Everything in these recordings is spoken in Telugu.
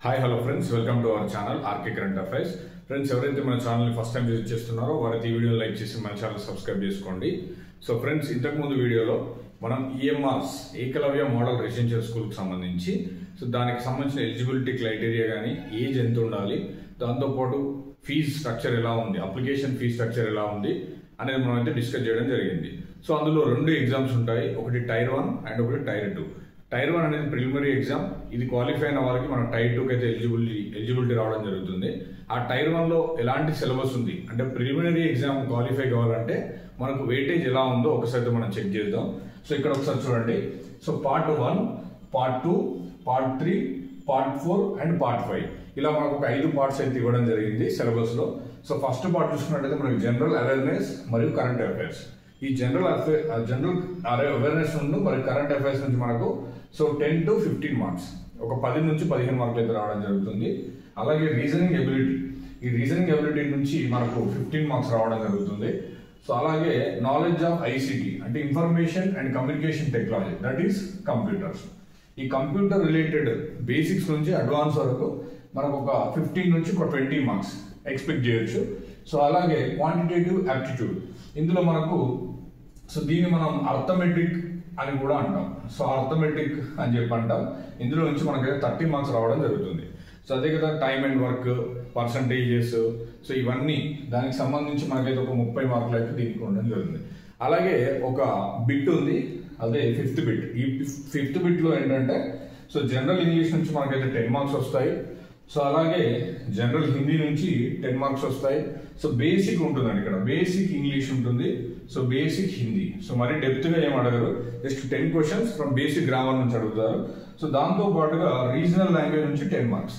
Hi hello friends, welcome to our channel RK current affairs. Friends, ఎవరైతే మన ఛానల్ని ఫస్ట్ టైం విజిట్ చేస్తున్నారో వారైతే ఈ వీడియోని లైక్ చేసి మన ఛానల్ సబ్స్క్రైబ్ చేసుకోండి. సో ఫ్రెండ్స్, ఇంతకుముందు వీడియోలో మనం ఈఎంఆర్స్ ఏకలవ్య మోడల్ రెసిడెన్షియల్ స్కూల్కి సంబంధించి దానికి సంబంధించిన ఎలిజిబిలిటీ క్రైటీరియా కానీ ఏజ్ ఎంత ఉండాలి, దాంతోపాటు ఫీజ్ స్ట్రక్చర్ ఎలా ఉంది, అప్లికేషన్ ఫీజ్ స్ట్రక్చర్ ఎలా ఉంది అనేది మనం అయితే డిస్కస్ చేయడం జరిగింది. సో అందులో రెండు ఎగ్జామ్స్ ఉంటాయి, ఒకటి టైర్ 1 అండ్ ఒకటి టైర్ 2. టైర్ 1 అనేది ప్రిలిమినరీ ఎగ్జామ్. ఇది క్వాలిఫై అయిన వాళ్ళకి మనం టైర్ 2కి అయితే ఎలిజిబిలిటీ రావడం జరుగుతుంది. ఆ టైర్ 1లో ఎలాంటి సిలబస్ ఉంది అంటే ప్రిలిమినరీ ఎగ్జామ్ క్వాలిఫై కావాలంటే మనకు వెయిటేజ్ ఎలా ఉందో ఒకసారి మనం చెక్ చేద్దాం. సో ఇక్కడ ఒకసారి చూడండి. So part 1, part 2, part 3, part 4 and part 5 ఇలా మనకు ఒక 5 పార్ట్స్ అయితే ఇవ్వడం జరిగింది సిలబస్ లో. సో ఫస్ట్ పార్ట్ చూసుకున్నట్టయితే మనకి జనరల్ అవేర్నెస్ మరియు కరెంట్ అఫైర్స్. ఈ జనరల్ అవేర్నెస్ నుండి మరి కరెంట్ అఫైర్స్ నుంచి మనకు 10 to 15 మార్క్స్, ఒక 10 నుంచి 15 మార్కులు అయితే రావడం జరుగుతుంది. అలాగే రీజనింగ్ ఎబిలిటీ, ఈ రీజనింగ్ ఎబిలిటీ నుంచి మనకు 15 మార్క్స్ రావడం జరుగుతుంది. సో అలాగే నాలెడ్జ్ ఆఫ్ ఐసిటి అంటే information and communication technology, that is computers. ఈ కంప్యూటర్ రిలేటెడ్ బేసిక్స్ నుంచి అడ్వాన్స్ వరకు మనకు ఒక 15 నుంచి ఒక 20 మార్క్స్ ఎక్స్పెక్ట్ చేయొచ్చు. సో అలాగే క్వాంటిటేటివ్ యాప్టిట్యూడ్, ఇందులో మనకు దీన్ని మనం అర్థమెటిక్ అని కూడా అంటాం. సో అర్థమెటిక్ అని చెప్పి అంటాం. ఇందులో నుంచి మనకైతే 30 మార్క్స్ రావడం జరుగుతుంది. సో అదే కదా time and work, percentages, so ఇవన్నీ దానికి సంబంధించి మనకైతే ఒక 30 మార్కులు అయితే దీనికి ఉండడం జరుగుతుంది. అలాగే ఒక బిట్ ఉంది, అదే 5th బిట్. ఈ 5th బిట్లో ఏంటంటే జనరల్ ఇంగ్లీష్ నుంచి మనకైతే 10 మార్క్స్ వస్తాయి. సో అలాగే జనరల్ హిందీ నుంచి 10 మార్క్స్ వస్తాయి. సో బేసిక్ ఉంటుందండి, ఇక్కడ బేసిక్ ఇంగ్లీష్ ఉంటుంది, సో బేసిక్ హిందీ. సో మరి డెప్త్గా ఏం అడగరు, just 10 questions from basic grammar నుంచి అడుగుతారు. సో దాంతో పాటుగా రీజనల్ లాంగ్వేజ్ నుంచి 10 మార్క్స్.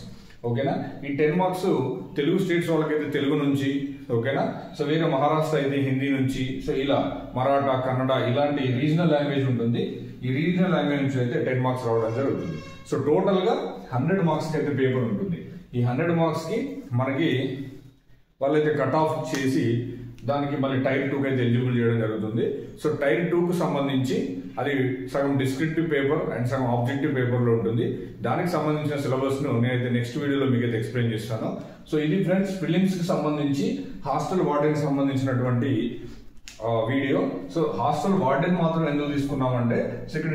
ఓకేనా, ఈ 10 మార్క్స్ తెలుగు స్టేట్స్ వాళ్ళకైతే తెలుగు నుంచి, ఓకేనా. సో వేరే మహారాష్ట్ర అయితే హిందీ నుంచి, సో ఇలా మరాఠా, కన్నడ ఇలాంటి రీజనల్ లాంగ్వేజ్ ఉంటుంది. ఈ రీజనల్ లాంగ్వేజ్ నుంచి అయితే 10 మార్క్స్ రావడం జరుగుతుంది. సో టోటల్గా 100 మార్క్స్కి అయితే పేపర్ ఉంటుంది. ఈ 100 మార్క్స్కి మనకి వాళ్ళైతే కట్ ఆఫ్ చేసి దానికి మళ్ళీ టైర్ 2కి అయితే ఎలిజిబుల్ చేయడం జరుగుతుంది. సో టైర్ 2కు సంబంధించి అది సగం డిస్క్రిప్టివ్ పేపర్ అండ్ సగం ఆబ్జెక్టివ్ పేపర్లో ఉంటుంది. దానికి సంబంధించిన సిలబస్ను నేనైతే నెక్స్ట్ వీడియోలో మీకు అయితే ఎక్స్ప్లెయిన్ చేస్తాను. సో ఇది ఫ్రెండ్స్ ప్రిలిమ్స్కి సంబంధించి హాస్టల్ వార్డెన్కి సంబంధించినటువంటి వీడియో. సో హాస్టల్ వార్డెన్ మాత్రం ఎందుకు తీసుకున్నామంటే ఇక్కడ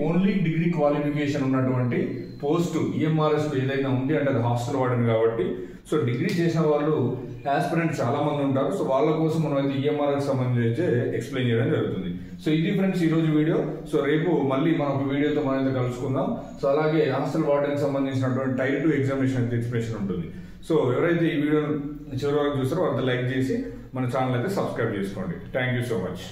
ఓన్లీ డిగ్రీ క్వాలిఫికేషన్ ఉన్నటువంటి పోస్ట్ ఈఎంఆర్ఎస్ ఏదైనా ఉంది అంటే అది హాస్టల్ వార్డెన్ కాబట్టి. సో డిగ్రీ చేసిన వాళ్ళు ఆస్పిరెంట్స్ చాలా మంది ఉంటారు. సో వాళ్ళ కోసం మనం అయితే ఈఎంఆర్ఎస్ సంబంధించి ఎక్స్ప్లెయిన్ చేయడం జరుగుతుంది. సో ఇది ఫ్రెండ్స్ ఈరోజు వీడియో. సో రేపు మళ్ళీ మనం ఒక వీడియోతో మనం అయితే కలుసుకుందాం. సో అలాగే హాస్టల్ వార్డెన్ సంబంధించినటువంటి టైర్ 2 ఎగ్జామినేషన్ అయితే ఎక్స్ప్రెషన్ ఉంటుంది. సో ఎవరైతే ఈ వీడియో చివరి వరకు చూస్తారో వాళ్ళతో లైక్ చేసి మన ఛానల్ అయితే సబ్స్క్రైబ్ చేసుకోండి. Thank you so much.